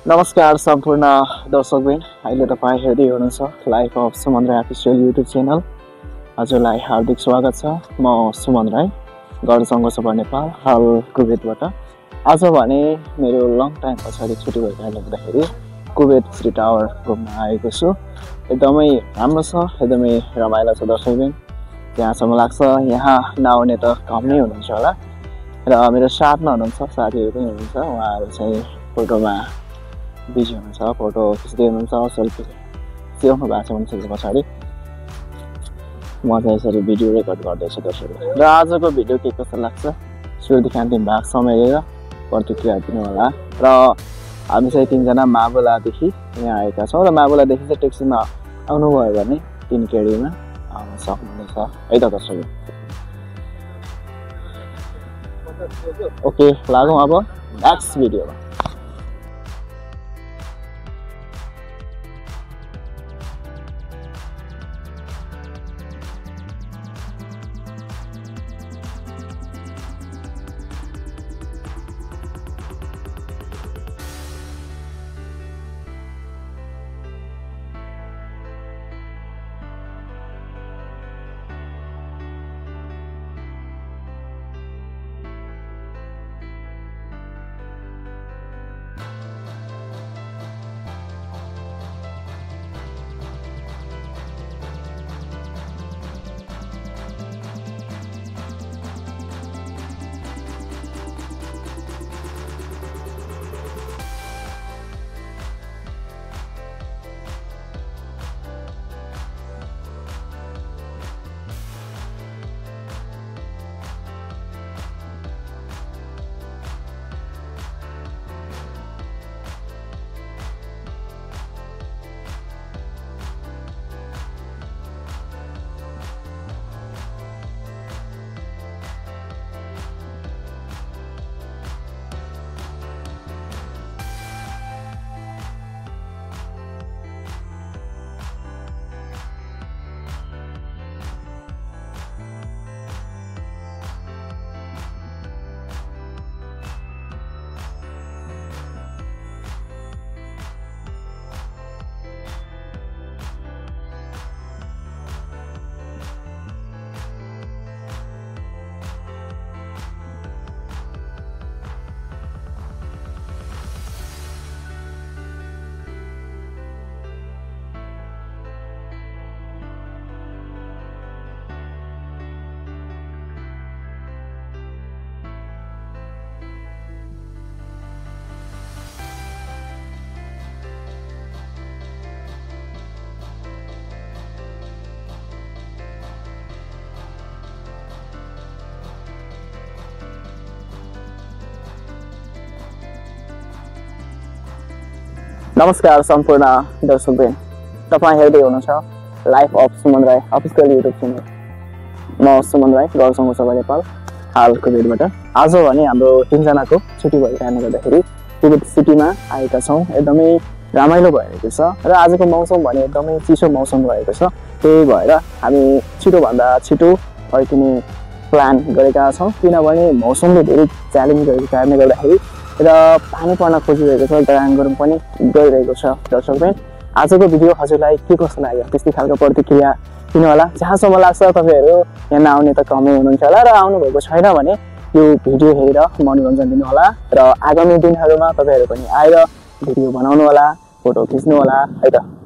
नमस्कार सम्पूर्ण दर्शकबिन अहिले तपाईँ हेर्दै हुनुहुन्छ life of Suman Rai official YouTube channel. हजुरलाई हार्दिक स्वागत छ। म सुमन राई, गढ सङ्घर्ष नेपाल, हाल कुवेतबाट। आज भने मेरो लङ टाइम पछाडि छुट्टी भएको कारणले गर्दाखेरि कुवेत सिटी टावर घुम्न आएको छु। एकदमै राम्रो छ, एकदमै रमाइलो छ दर्शकबिन। जहाँसम्म लाग्छ यहाँ नआउने त कम नै हुनुहुन्छ होला र मेरो साथमा हुनुहुन्छ, साथीहरू पनि हुनुहुन्छ। उहाँहरू चाहिँ फोटोमा बिजी हुनुहुन्छ, फोटो खिच्दै हुनुहुन्छ, सेल्फी खिचाउनु भएको छ मान्छेको पछाडि। म चाहिँ यसरी भिडियो रेकर्ड गर्दैछु दर्शकहरू। र आजको भिडियो के कस्तो लाग्छ सुरुदेखि अन्तिम भागसम्म हेरेर प्रतिक्रिया दिनु होला। र हामी चाहिँ तीनजना माबुलादेखि यहाँ आएका छौँ र माबुलादेखि चाहिँ ट्याक्सीमा आउनुभयो भने 3 केडीमा आउन सक्नुहुनेछ है त दर्शकहरू। ओके, लागौँ अब नेक्स्ट भिडियोमा। नमस्कार सम्पूर्ण दर्शकबिन, तपाईँ हेर्दै हुनुहुन्छ life of Suman Rai official YouTube channel. म सुमन राई, गढ सङ्घर्ष नेपाल, हाल कुवेतबाट। आज भने हाम्रो 3जनाको छुट्टी भएको कारणले गर्दाखेरि कुवेत सिटीमा आएका छौँ। एकदमै रमाइलो भइरहेको छ र आजको मौसम भने एकदमै चिसो मौसम रहेको छ। त्यही भएर हामी छिटोभन्दा छिटो फर्किने प्लान गरेका छौँ, किनभने मौसमले धेरै च्यालेन्ज गरेको कारणले गर्दाखेरि र पानी पर्न खोजिरहेको छ, गरम गरम पनि गइरहेको छ दर्शकबिन। आजको भिडियो हजुरलाई के कस्तो लाग्यो त्यस्तै खालको प्रतिक्रिया दिनु होला। जहाँसम्म लाग्छ तपाईँहरू यहाँ नआउने त कमै हुनुहुन्छ होला र आउनुभएको छैन भने यो भिडियो हेरेर मनोरञ्जन दिनु होला र आगामी दिनहरूमा तपाईँहरू पनि आएर भिडियो बनाउनु होला, फोटो खिच्नु होला है त।